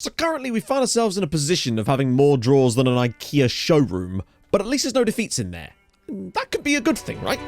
So currently we find ourselves in a position of having more draws than an IKEA showroom, but at least there's no defeats in there. That could be a good thing, right?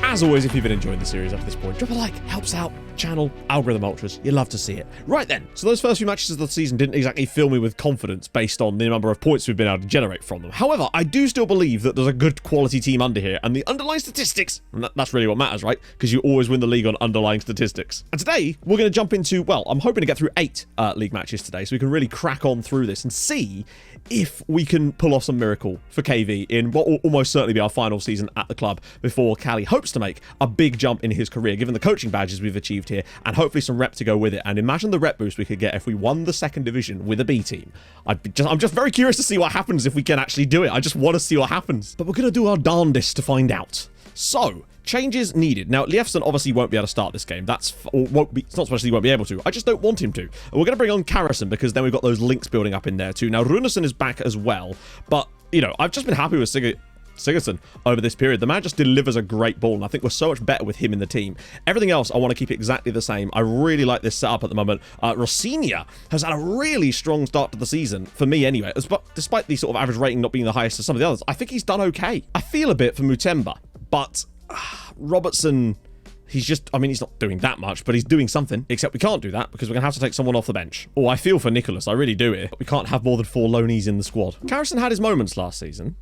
As always, if you've been enjoying the series up to this point, drop a like, helps out, channel, algorithm ultras, you love to see it. Right then, so those first few matches of the season didn't exactly fill me with confidence based on the number of points we've been able to generate from them. However, I do still believe that there's a good quality team under here, and the underlying statistics, and that's really what matters, right? Because you always win the league on underlying statistics. And today, we're going to jump into, well, I'm hoping to get through 8 league matches today, so we can really crack on through this and see if we can pull off some miracle for KV in what will almost certainly be our final season at the club before Cali hopes to make a big jump in his career, given the coaching badges we've achieved here, and hopefully some rep to go with it. And imagine the rep boost we could get if we won the second division with a B team. I'm just very curious to see what happens if we can actually do it. I just want to see what happens. But we're going to do our darndest to find out. So, changes needed. Now, Liefson obviously won't be able to start this game. It's not especially he won't be able to. I just don't want him to. And we're going to bring on Karasson because then we've got those links building up in there too. Now, Runarsson is back as well. But, you know, I've just been happy with Sigurdsson over this period. The man just delivers a great ball, and I think we're so much better with him in the team. Everything else, I want to keep exactly the same. I really like this setup at the moment. Rossinia has had a really strong start to the season, for me anyway. Despite the sort of average rating not being the highest of some of the others, I think he's done okay. I feel a bit for Mutemba, but Robertson, he's just, I mean, he's not doing that much, but he's doing something. Except we can't do that because we're going to have to take someone off the bench. Oh, I feel for Nicholas. I really do here. But we can't have more than 4 loanies in the squad. Karasson had his moments last season.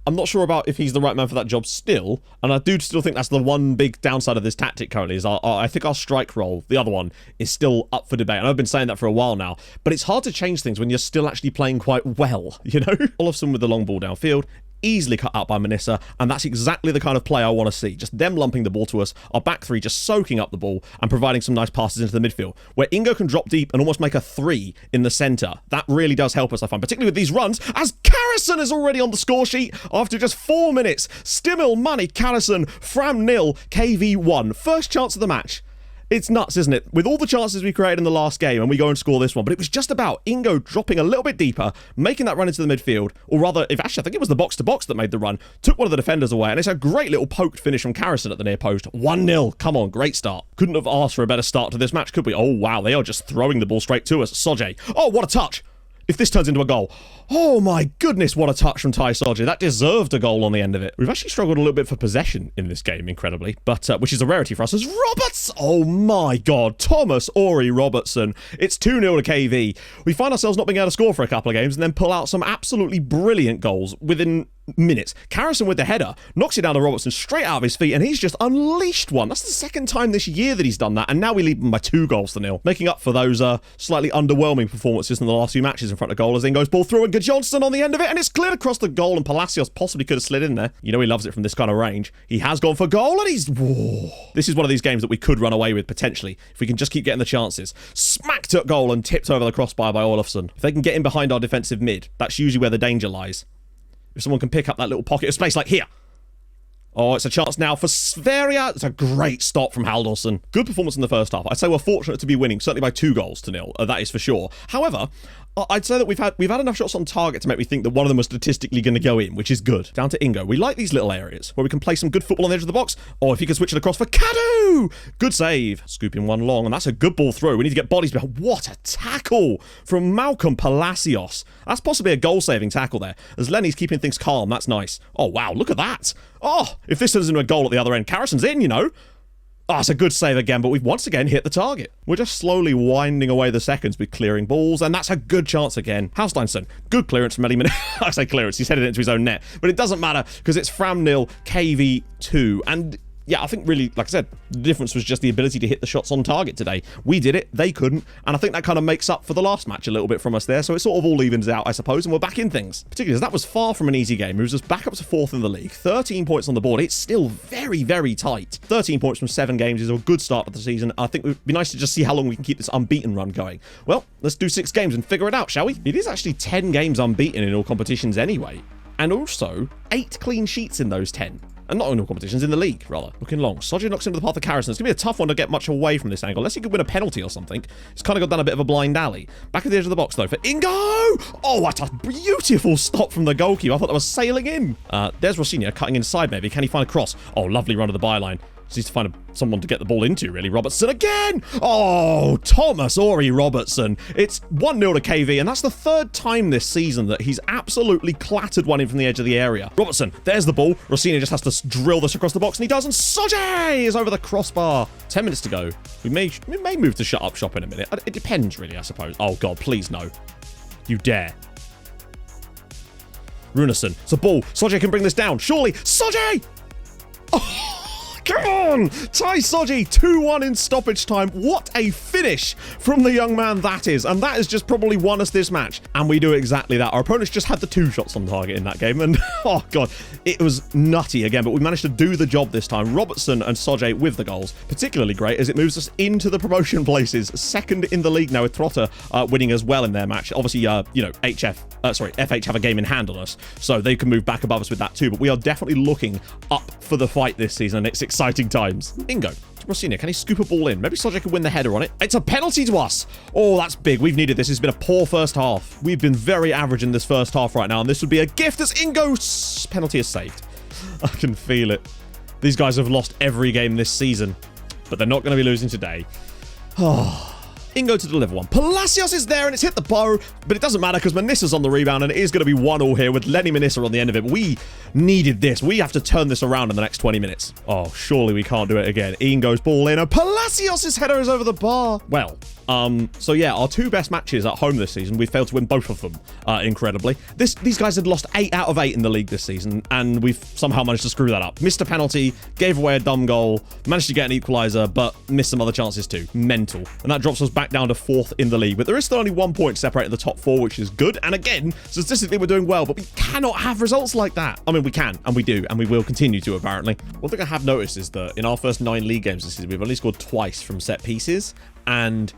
I'm not sure about if he's the right man for that job still, and I do still think that's the one big downside of this tactic currently is I think our strike role, the other one, is still up for debate, and I've been saying that for a while now, but it's hard to change things when you're still actually playing quite well, you know? Olofsson with the long ball downfield, easily cut out by Manissa, and that's exactly the kind of play I want to see. Just them lumping the ball to us, our back three just soaking up the ball and providing some nice passes into the midfield, where Ingo can drop deep and almost make a 3 in the centre. That really does help us, I find, particularly with these runs, as Karasson is already on the score sheet after just 4 minutes. Stimmel, Money, Karasson, Fram 0, KV 1. First chance of the match. It's nuts, isn't it? With all the chances we created in the last game, and we go and score this one. But it was just about Ingo dropping a little bit deeper, making that run into the midfield. Or rather, I think it was the box-to-box that made the run. Took one of the defenders away, and it's a great little poked finish from Karasson at the near post. 1-0. Come on, great start. Couldn't have asked for a better start to this match, could we? Oh, wow, they are just throwing the ball straight to us. Soje. Oh, what a touch. If this turns into a goal. Oh my goodness, what a touch from Ty Soji. That deserved a goal on the end of it. We've actually struggled a little bit for possession in this game, incredibly, but which is a rarity for us, as Roberts. Oh my god, Thomas Ori Robertson. It's 2-0 to KV. We find ourselves not being able to score for a couple of games and then pull out some absolutely brilliant goals within minutes. Karasson with the header knocks it down to Robertson straight out of his feet, and he's just unleashed one. That's the second time this year that he's done that, and now we lead them by 2-0, making up for those slightly underwhelming performances in the last few matches in front of goal, as Ingo's ball through and Johnson on the end of it, and it's cleared across the goal, and Palacios possibly could have slid in there. You know he loves it from this kind of range. He has gone for goal, and he's... Whoa. This is one of these games that we could run away with, potentially, if we can just keep getting the chances. Smacked at goal and tipped over the crossbar by Olofsson. If they can get in behind our defensive mid, that's usually where the danger lies. If someone can pick up that little pocket of space like here. Oh, it's a chance now for Sverige. It's a great stop from Haldorsson. Good performance in the first half. I'd say we're fortunate to be winning, certainly by 2-0. That is for sure. However, I'd say that we've had enough shots on target to make me think that one of them was statistically going to go in, which is good. Down to Ingo. We like these little areas where we can play some good football on the edge of the box. Or if he can switch it across for Kadu! Good save. Scooping one long, and that's a good ball through. We need to get bodies behind. What a tackle from Malcolm Palacios. That's possibly a goal-saving tackle there. As Lenny's keeping things calm, that's nice. Oh, wow, look at that. Oh, if this turns into a goal at the other end, Karason's in, you know. Oh, it's a good save again, but we've once again hit the target. We're just slowly winding away the seconds with clearing balls, and that's a good chance again. Halsteinsson, good clearance from Eliman. I say clearance, he's headed it into his own net. But it doesn't matter, because it's Fram 0, KV 2. And yeah, I think really, like I said, the difference was just the ability to hit the shots on target today. We did it, they couldn't, and I think that kind of makes up for the last match a little bit from us there, so it sort of all evens out, I suppose, and we're back in things. Particularly as that was far from an easy game. It was just back up to 4th in the league, 13 points on the board. It's still very, very tight. 13 points from 7 games is a good start to the season. I think it would be nice to just see how long we can keep this unbeaten run going. Well, let's do 6 games and figure it out, shall we? It is actually 10 games unbeaten in all competitions anyway, and also 8 clean sheets in those 10. And not in all competitions, in the league, rather. Looking long. Soji knocks into the path of Carrison. It's going to be a tough one to get much away from this angle, unless he could win a penalty or something. He's kind of got down a bit of a blind alley. Back at the edge of the box, though, for Ingo! Oh, what a beautiful stop from the goalkeeper. I thought that was sailing in. There's Rossinia cutting inside, maybe. Can he find a cross? Oh, lovely run to the byline. Just needs to find someone to get the ball into, really. Robertson again! Oh, Thomas Ori Robertson. It's 1-0 to KV, and that's the third time this season that he's absolutely clattered one in from the edge of the area. Robertson, there's the ball. Rossini just has to drill this across the box, and he does, and Soje is over the crossbar. 10 minutes to go. We may move to shut up shop in a minute. It depends, really, I suppose. Oh, God, please, no. You dare. Runason. It's a ball. Soje can bring this down. Surely. Soje! Oh! Come on! Tai Soji, 2-1 in stoppage time. What a finish from the young man that is. And that has just probably won us this match. And we do exactly that. Our opponents just had the 2 shots on target in that game. And, oh, God, it was nutty again. But we managed to do the job this time. Robertson and Soji with the goals. Particularly great as it moves us into the promotion places. Second in the league now with Trotter winning as well in their match. Obviously, you know, FH have a game in hand on us. So they can move back above us with that too. But we are definitely looking up for the fight this season. And it's exciting times. Ingo. Rossinia, can he scoop a ball in? Maybe Soja can win the header on it. It's a penalty to us. Oh, that's big. We've needed this. It's been a poor first half. We've been very average in this first half right now, and this would be a gift as Ingo's penalty is saved. I can feel it. These guys have lost every game this season, but they're not going to be losing today. Oh. Ingo to deliver one. Palacios is there and it's hit the bar, but it doesn't matter because Manissa's on the rebound and it is going to be 1-1 here with Lenny Manissa on the end of it. We needed this. We have to turn this around in the next 20 minutes. Oh, surely we can't do it again. Ingo's ball in and Palacios' header is over the bar. Well, so yeah, our 2 best matches at home this season, we failed to win both of them, incredibly. These guys had lost 8 out of 8 in the league this season, and we've somehow managed to screw that up. Missed a penalty, gave away a dumb goal, managed to get an equaliser, but missed some other chances too. Mental. And that drops us back down to 4th in the league, but there is still only 1 point separating the top 4, which is good. And again, statistically, we're doing well, but we cannot have results like that. I mean, we can, and we do, and we will continue to, apparently. One thing I have noticed is that in our first 9 league games this season, we've only scored twice from set pieces, and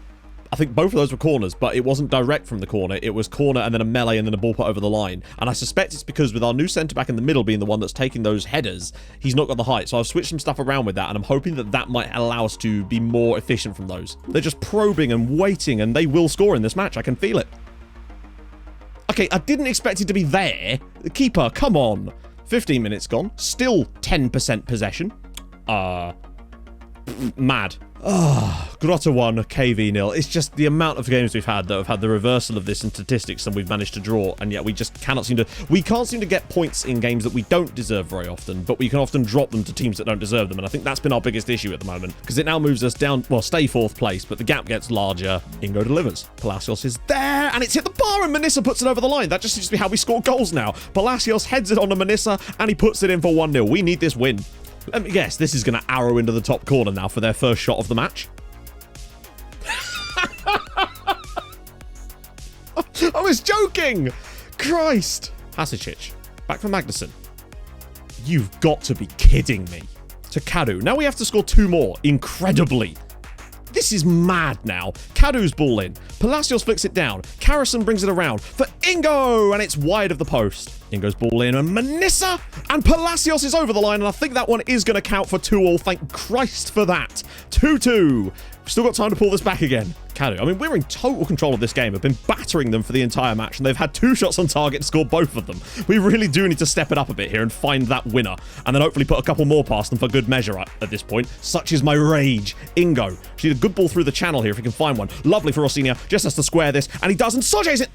I think both of those were corners, but it wasn't direct from the corner. It was corner and then a melee and then a ball put over the line. And I suspect it's because with our new centre-back in the middle being the one that's taking those headers, he's not got the height. So I've switched some stuff around with that, and I'm hoping that that might allow us to be more efficient from those. They're just probing and waiting, and they will score in this match. I can feel it. Okay, I didn't expect it to be there. The keeper, come on. 15 minutes gone. Still 10% possession. Mad. Grotto 1, KV 0. It's just the amount of games we've had that have had the reversal of this in statistics and we've managed to draw, and yet we just can't seem to get points in games that we don't deserve very often, but we can often drop them to teams that don't deserve them, and I think that's been our biggest issue at the moment, because it now moves us down, well, stay 4th place, but the gap gets larger. Ingo delivers. Palacios is there, and it's hit the bar, and Manissa puts it over the line. That just seems to be how we score goals now. Palacios heads it on to Manissa, and he puts it in for 1-0. We need this win. Let me guess, this is going to arrow into the top corner now for their first shot of the match. I was joking! Christ! Hasicic. Back from Magnuson. You've got to be kidding me. To Kadu. Now we have to score 2 more. Incredibly. This is mad now. Kadu's ball in. Palacios flicks it down. Carrison brings it around for Ingo, and it's wide of the post. Ingo's ball in, and Manissa and Palacios is over the line, and I think that one is going to count for 2-2. Thank Christ for that. 2-2. We've still got time to pull this back again. Kadu. I mean, we're in total control of this game. I've been battering them for the entire match, and they've had 2 shots on target to score both of them. We really do need to step it up a bit here and find that winner, and then hopefully put a couple more past them for good measure at this point. Such is my rage. Ingo. She did a good ball through the channel here if he can find one. Lovely for Rossinia. Just has to square this, and he does, and Soje's it.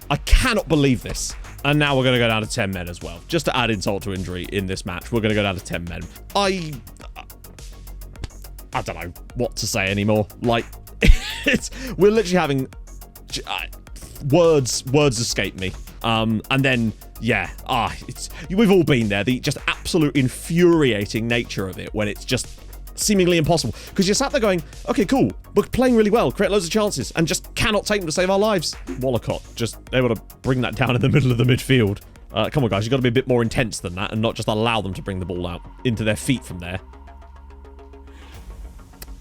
I cannot believe this. And now we're going to go down to 10 men as well. Just to add insult to injury in this match, we're going to go down to 10 men. I don't know what to say anymore. Like, we're literally having words escape me. And then, yeah, we've all been there. The just absolute infuriating nature of it when it's just seemingly impossible. Because you're sat there going, okay, cool, we're playing really well, create loads of chances, and just cannot take them to save our lives. Wallacott just able to bring that down in the middle of the midfield. Come on, guys, you've got to be a bit more intense than that and not just allow them to bring the ball out into their feet from there.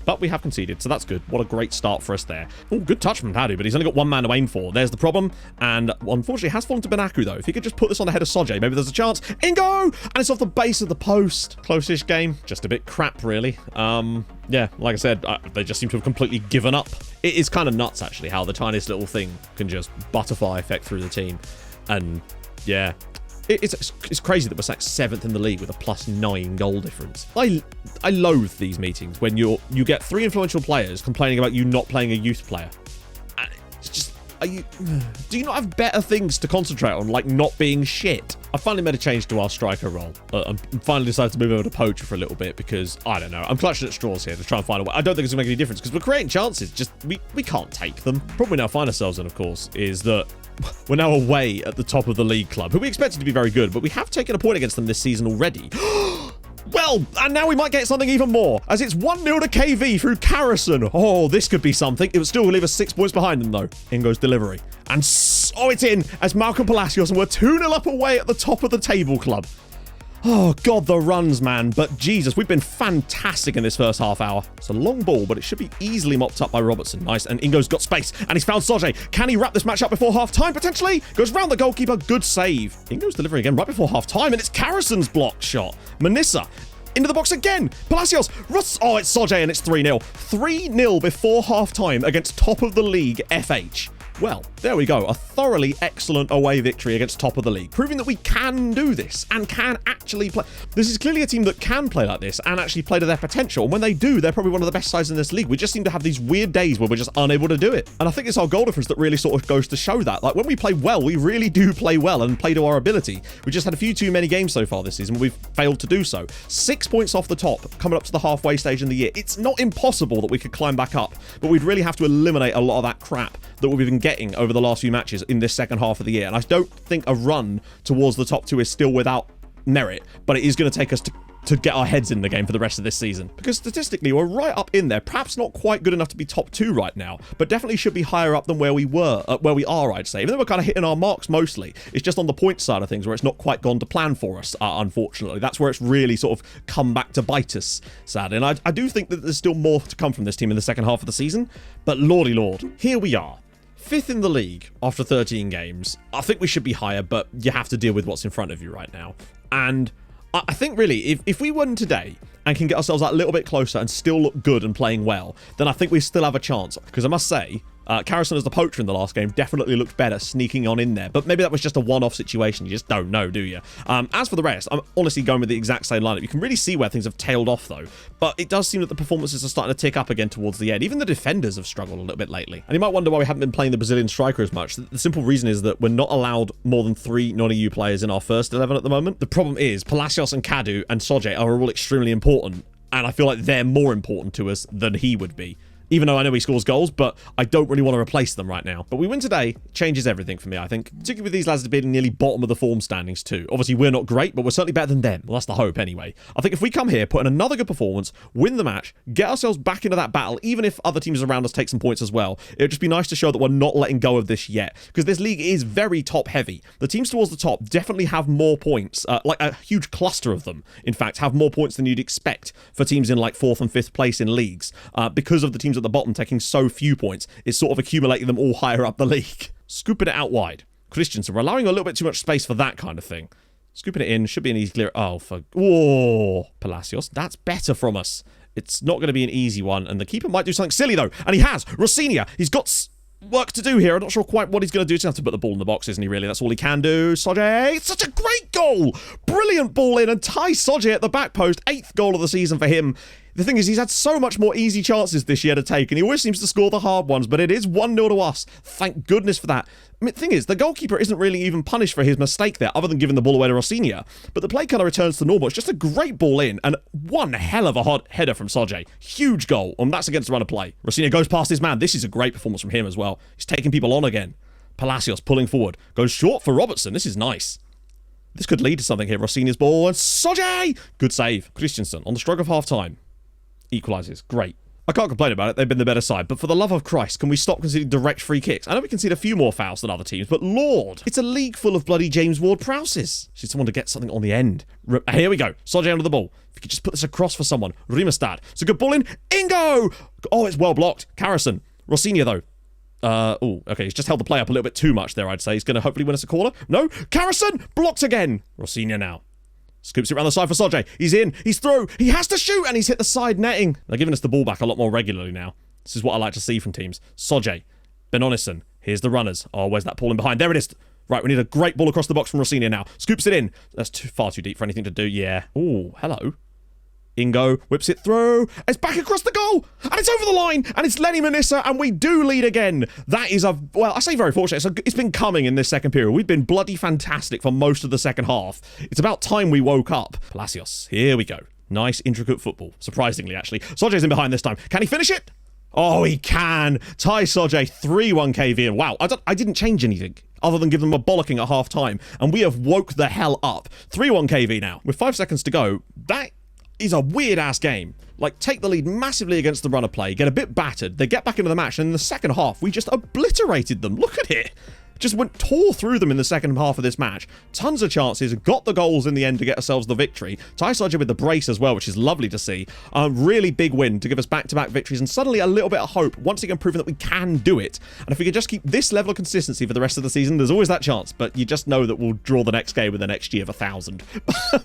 But we have conceded, so that's good. What a great start for us there. Oh, good touch from Padu, but he's only got one man to aim for. There's the problem. And unfortunately, it has fallen to Benaku, though. If he could just put this on the head of Soje, maybe there's a chance. Ingo! And it's off the base of the post. Close-ish game. Just a bit crap, really. Yeah, like I said, they just seem to have completely given up. It is kind of nuts, actually, how the tiniest little thing can just butterfly effect through the team. And, yeah... It's crazy that we're sat 7th in the league with a +9 goal difference. I loathe these meetings when you get 3 influential players complaining about you not playing a youth player. And it's just, do you not have better things to concentrate on, like not being shit? I finally made a change to our striker role. I'm finally decided to move over to poacher for a little bit because, I don't know, I'm clutching at straws here to try and find a way. I don't think it's going to make any difference because we're creating chances, just we can't take them. The problem we now find ourselves in, of course, is that we're now away at the top of the league club, who we expected to be very good, but we have taken a point against them this season already. Well, and now we might get something even more, as it's 1-0 to KV through Carrison. Oh, this could be something. It would still leave us 6 points behind them, though. In goes delivery. And, oh, it's in, as Malcolm Palacios, and we're 2-0 up away at the top of the table club. Oh, God, the runs, man. But, Jesus, we've been fantastic in this first half hour. It's a long ball, but it should be easily mopped up by Robertson. Nice, and Ingo's got space, and he's found Soje. Can he wrap this match up before half-time, potentially? Goes round the goalkeeper. Good save. Ingo's delivering again right before half-time, and it's Carrison's blocked shot. Manissa into the box again. Palacios. Oh, it's Soje, and it's 3-0. 3-0 before half-time against top of the league, FH. Well, there we go. A thoroughly excellent away victory against top of the league, proving that we can do this and can actually play. This is clearly a team that can play like this and actually play to their potential. And when they do, they're probably one of the best sides in this league. We just seem to have these weird days where we're just unable to do it. And I think it's our goal difference that really sort of goes to show that. Like, when we play well, we really do play well and play to our ability. We just had a few too many games so far this season. We've failed to do so. 6 points off the top, coming up to the halfway stage in the year. It's not impossible that we could climb back up, but we'd really have to eliminate a lot of that crap that we've been getting over the last few matches in this second half of the year. And I don't think a run towards the top 2 is still without merit, but it is going to take us to get our heads in the game for the rest of this season. Because statistically, we're right up in there. Perhaps not quite good enough to be top 2 right now, but definitely should be higher up than where we are, I'd say. Even though we're kind of hitting our marks mostly, it's just on the point side of things where it's not quite gone to plan for us, unfortunately. That's where it's really sort of come back to bite us, sadly. And I do think that there's still more to come from this team in the second half of the season, but lordy lord, here we are. 5th in the league after 13 games. I think we should be higher, but you have to deal with what's in front of you right now. And I think really, if we win today and can get ourselves that little bit closer and still look good and playing well, then I think we still have a chance. Because I must say, Carrison as the poacher in the last game definitely looked better sneaking on in there. But maybe that was just a one-off situation. You just don't know, do you? As for the rest, I'm honestly going with the exact same lineup. You can really see where things have tailed off, though. But it does seem that the performances are starting to tick up again towards the end. Even the defenders have struggled a little bit lately. And you might wonder why we haven't been playing the Brazilian striker as much. The simple reason is that we're not allowed more than 3 non-EU players in our first 11 at the moment. The problem is Palacios and Kadu and Soje are all extremely important. And I feel like they're more important to us than he would be. Even though I know he scores goals, but I don't really want to replace them right now. But we win today, changes everything for me, I think. Particularly with these lads being nearly bottom of the form standings too. Obviously, we're not great, but we're certainly better than them. Well, that's the hope anyway. I think if we come here, put in another good performance, win the match, get ourselves back into that battle, even if other teams around us take some points as well, it would just be nice to show that we're not letting go of this yet. Because this league is very top heavy. The teams towards the top definitely have more points, like a huge cluster of them, in fact, have more points than you'd expect for teams in like 4th and 5th place in leagues. Because of the teams at the bottom taking so few points, it's sort of accumulating them all higher up the league. Scooping it out wide. Christensen, we're allowing a little bit too much space for that kind of thing. Scooping it in, should be an easy clear. Oh, Palacios, that's better from us. It's not going to be an easy one, and the keeper might do something silly, though. And he has. Rossinia, he's got work to do here. I'm not sure quite what he's going to do. He's going to have to put the ball in the box, isn't he, really? That's all he can do. Soje, it's such a great goal. Brilliant ball in, and Ty Soje at the back post. 8th goal of the season for him. The thing is, he's had so much more easy chances this year to take, and he always seems to score the hard ones, but it is 1-0 to us. Thank goodness for that. I mean, the thing is, the goalkeeper isn't really even punished for his mistake there, other than giving the ball away to Rossinia. But the play colour returns to normal. It's just a great ball in, and one hell of a hot header from Soje. Huge goal, and that's against the run of play. Rossinia goes past his man. This is a great performance from him as well. He's taking people on again. Palacios pulling forward. Goes short for Robertson. This is nice. This could lead to something here. Rossinia's ball, and Soje! Good save. Christensen on the stroke of half-time. Equalises. Great. I can't complain about it. They've been the better side. But for the love of Christ, can we stop conceding direct free kicks? I know we concede a few more fouls than other teams, but Lord, it's a league full of bloody James Ward-Prowses. Just someone to get something on the end. Here we go. Soje under the ball. If you could just put this across for someone. Rimestad. It's a good ball in. Ingo! Oh, it's well blocked. Carrison. Rossinia, though. Oh, okay. He's just held the play up a little bit too much there, I'd say. He's going to hopefully win us a corner. No. Carrison! Blocked again. Rossinia now. Scoops it around the side for Soje. He's in. He's through. He has to shoot, and he's hit the side netting. They're giving us the ball back a lot more regularly now. This is what I like to see from teams. Soje. Benonison. Here's the runners. Oh, where's that ball in behind? There it is. Right, we need a great ball across the box from Rossinia now. Scoops it in. That's far too deep for anything to do. Yeah. Oh, hello. Ingo whips it through. It's back across the goal. And it's over the line. And it's Lenny Manissa. And we do lead again. That is well, I say very fortunate. It's been coming in this second period. We've been bloody fantastic for most of the second half. It's about time we woke up. Palacios. Here we go. Nice, intricate football. Surprisingly, actually. Soje's in behind this time. Can he finish it? Oh, he can. Ty Soje, 3-1 KV. And wow, I didn't change anything other than give them a bollocking at half time. And we have woke the hell up. 3-1 KV now. With 5 seconds to go, that is a weird-ass game. Like, take the lead massively against the run of play, get a bit battered, they get back into the match, and in the second half, we just obliterated them. Look at it. Just tore through them in the second half of this match. Tons of chances, got the goals in the end to get ourselves the victory. Ty Soje with the brace as well, which is lovely to see. A really big win to give us back-to-back victories and suddenly a little bit of hope, once again proving that we can do it. And if we could just keep this level of consistency for the rest of the season, there's always that chance, but you just know that we'll draw the next game in the next year of 1,000.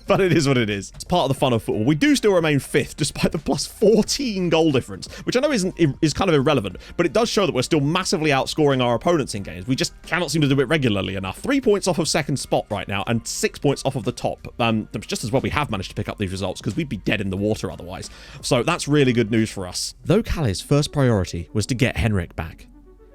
But it is what it is. It's part of the fun of football. We do still remain 5th, despite the plus 14 goal difference, which I know is kind of irrelevant, but it does show that we're still massively outscoring our opponents in games. We just cannot seem to do it regularly enough. 3 points off of second spot right now and 6 points off of the top. Just as well we have managed to pick up these results because we'd be dead in the water otherwise. So that's really good news for us. Though Calle's first priority was to get Henrik back,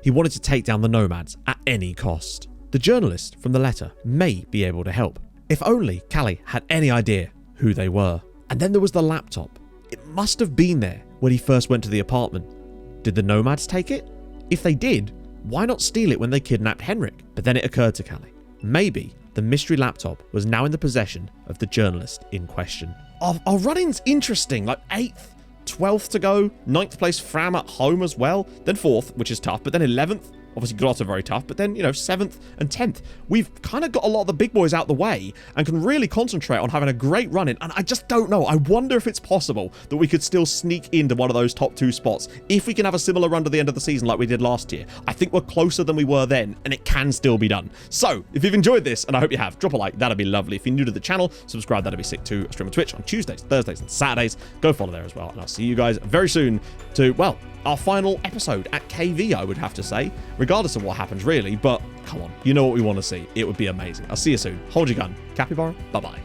he wanted to take down the Nomads at any cost. The journalist from the letter may be able to help. If only Calle had any idea who they were. And then there was the laptop. It must have been there when he first went to the apartment. Did the Nomads take it? If they did, why not steal it when they kidnapped Henrik? But then it occurred to Calle. Maybe the mystery laptop was now in the possession of the journalist in question. Our run-in's interesting, like 8th, 12th to go, 9th place Fram at home as well, then 4th, which is tough, but then 11th, obviously Grotta very tough, but then, 7th and 10th. We've kind of got a lot of the big boys out the way and can really concentrate on having a great run-in, and I just don't know. I wonder if it's possible that we could still sneak into one of those top 2 spots if we can have a similar run to the end of the season like we did last year. I think we're closer than we were then, and it can still be done. So, if you've enjoyed this, and I hope you have, drop a like, that'd be lovely. If you're new to the channel, subscribe, that'd be sick too. I stream on Twitch on Tuesdays, Thursdays, and Saturdays. Go follow there as well, and I'll see you guys very soon to, well, our final episode at KV, I would have to say, regardless of what happens really, but come on, you know what we want to see. It would be amazing. I'll see you soon. Hold your gun. Capybara, bye-bye.